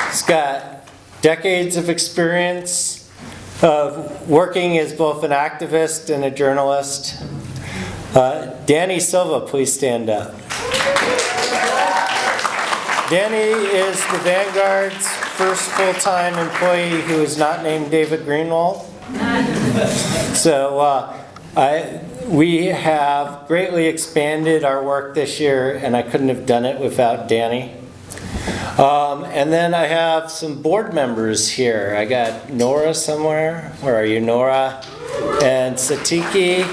He's got decades of experience of working as both an activist and a journalist. Danny Silva, please stand up. Danny is the Vanguard's first full-time employee who is not named David Greenwald. So we have greatly expanded our work this year, and I couldn't have done it without Danny. And then I have some board members here. I got Nora somewhere. Where are you, Nora? And Satiki.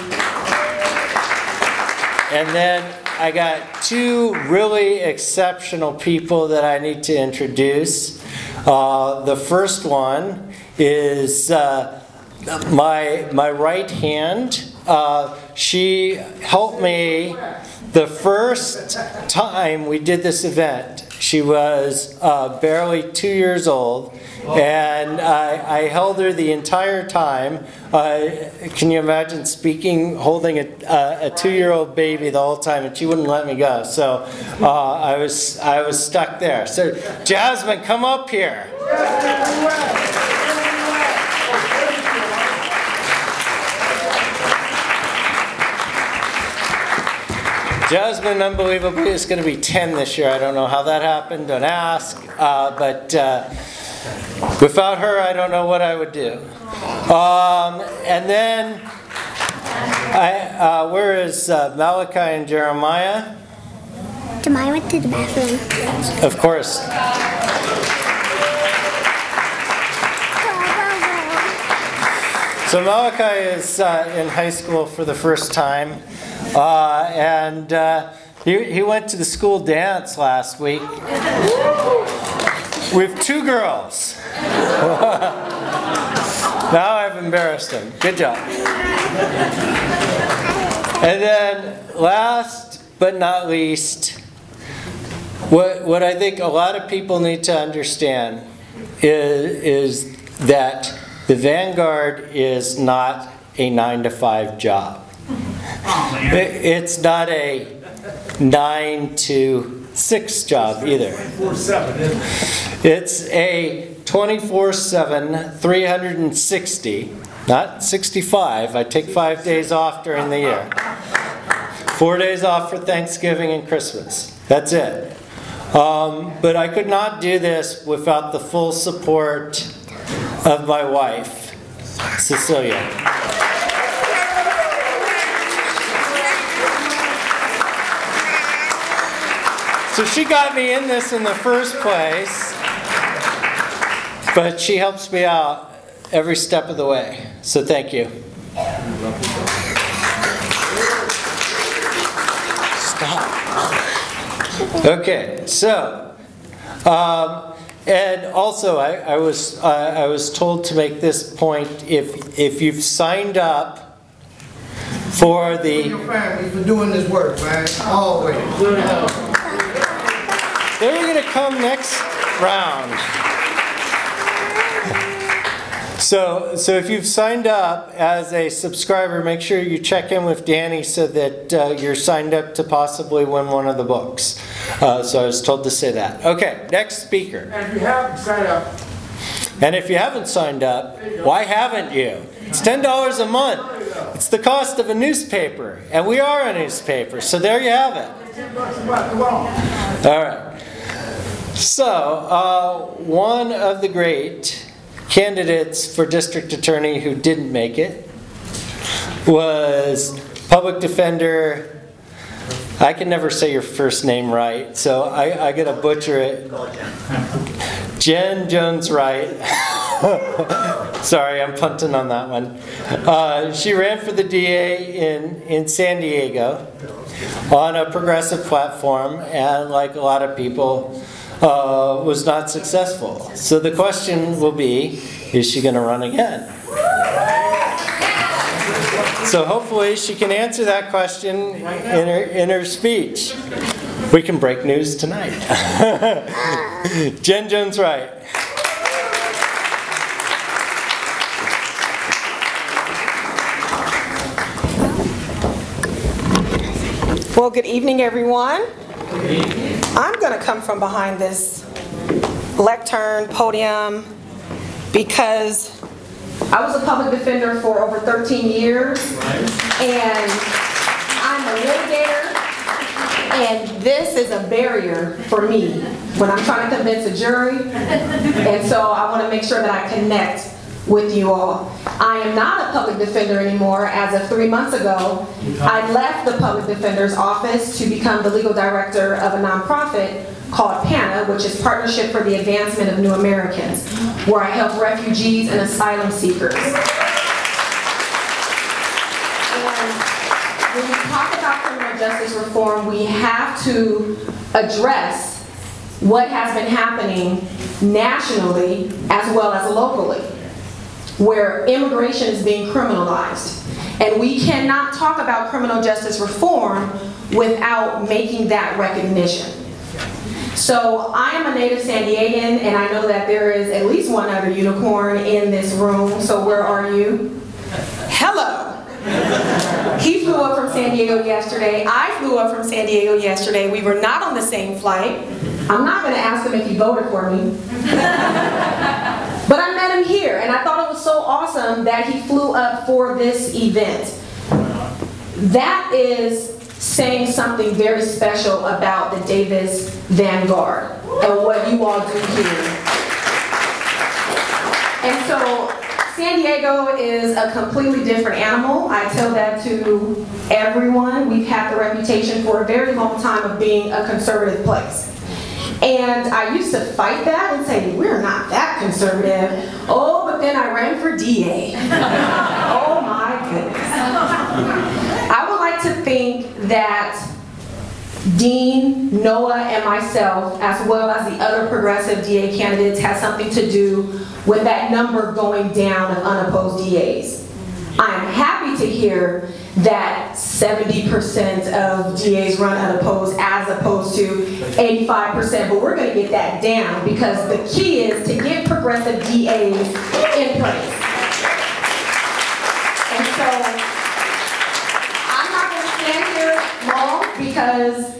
And then I got two really exceptional people that I need to introduce. The first one is my right hand. She helped me the first time we did this event. She was barely 2 years old, and I held her the entire time. Can you imagine holding a 2-year-old baby the whole time, and she wouldn't let me go. So I was stuck there. So Jasmine, come up here. Jasmine, unbelievably, is going to be 10 this year. I don't know how that happened. Don't ask. But without her, I don't know what I would do. And then, where is Malachi and Jeremiah? Jeremiah went to the bathroom. Of course. So Malachi is in high school for the first time. And he went to the school dance last week with 2 girls. Now I've embarrassed him. Good job. And then last but not least, what I think a lot of people need to understand is that the Vanguard is not a 9-to-5 job. It's not a 9 to 6 job either. It's a 24/7, 360, not 65. I take 5 days off during the year. 4 days off for Thanksgiving and Christmas. That's it. But I could not do this without the full support of my wife, Cecilia. So she got me in this in the first place, but she helps me out every step of the way. So thank you. Stop. Okay, so, and also I was told to make this point, if you've signed up for the... Your family for doing this work, man, always. They're going to come next round. So if you've signed up as a subscriber, make sure you check in with Danny so that you're signed up to possibly win one of the books. So I was told to say that. Okay, next speaker. And if you haven't signed up. And if you haven't signed up, why haven't you? It's $10 a month. It's the cost of a newspaper. And we are a newspaper. So there you have it. All right. So, one of the great candidates for district attorney who didn't make it was public defender. I can never say your first name right, so I gotta butcher it. Jen Jones Wright. Sorry, I'm punting on that one. She ran for the DA in San Diego on a progressive platform, and like a lot of people, was not successful. So the question will be, is she going to run again? So hopefully she can answer that question in her speech. We can break news tonight. Jen Jones Wright. Well, good evening, everyone. I'm going to come from behind this lectern, podium, because I was a public defender for over 13 years, and I'm a litigator, and this is a barrier for me when I'm trying to convince a jury, and so I want to make sure that I connect with you all. I am not a public defender anymore. As of 3 months ago, I left the public defender's office to become the legal director of a nonprofit called PANA, which is Partnership for the Advancement of New Americans, where I help refugees and asylum seekers. And when we talk about criminal justice reform, we have to address what has been happening nationally as well as locally, where immigration is being criminalized. And we cannot talk about criminal justice reform without making that recognition. So I am a native San Diegan, and I know that there is at least one other unicorn in this room, so where are you? Hello! He flew up from San Diego yesterday. I flew up from San Diego yesterday. We were not on the same flight. I'm not going to ask him if he voted for me. But I met him here, and I thought it was so awesome that he flew up for this event. That is saying something very special about the Davis Vanguard and what you all do here. And so San Diego is a completely different animal. I tell that to everyone. We've had the reputation for a very long time of being a conservative place. And I used to fight that and say, we're not that conservative. Oh, but then I ran for DA. Oh my goodness. I would like to think that Dean, Noah, and myself, as well as the other progressive DA candidates, had something to do with that number going down of unopposed DAs. I'm happy to hear that 70% of DAs run unopposed as opposed to 85%, but we're going to get that down because the key is to get progressive DAs in place. And so I'm not going to stand here long because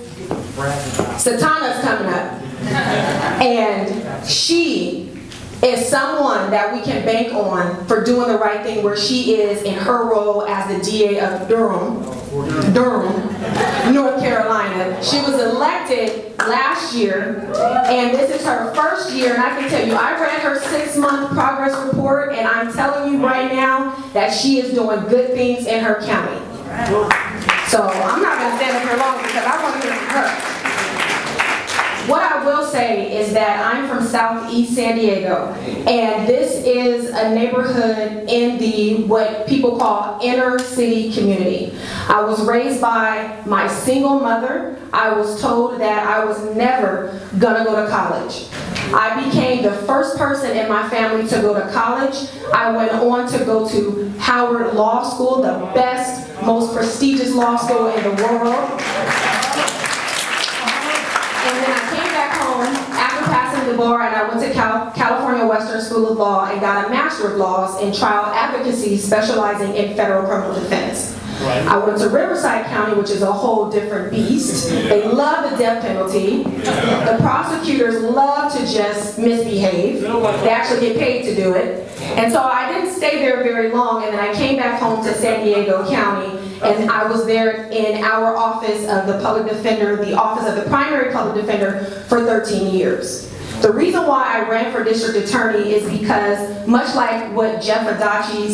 Satana's coming up, and she is someone that we can bank on for doing the right thing where she is in her role as the DA of Durham, North Carolina. She was elected last year, and this is her first year, and I can tell you, I read her 6-month progress report, and I'm telling you right now that she is doing good things in her county. So I'm not going to stand up here long because I want to hear from her. What I will say is that I'm from Southeast San Diego, and this is a neighborhood in the what people call inner city community. I was raised by my single mother. I was told that I was never gonna go to college. I became the first person in my family to go to college. I went on to go to Howard Law School, the best, most prestigious law school in the world. And then I came back home after passing the bar, and I went to California Western School of Law and got a Master of Laws in Trial Advocacy, specializing in federal criminal defense. Right. I went to Riverside County, which is a whole different beast. They love the death penalty. The prosecutors love to just misbehave. They actually get paid to do it. And so I didn't stay there very long, and then I came back home to San Diego County, and I was there in our office of the public defender, the office of the primary public defender, for 13 years. The reason why I ran for district attorney is because, much like what Jeff Adachi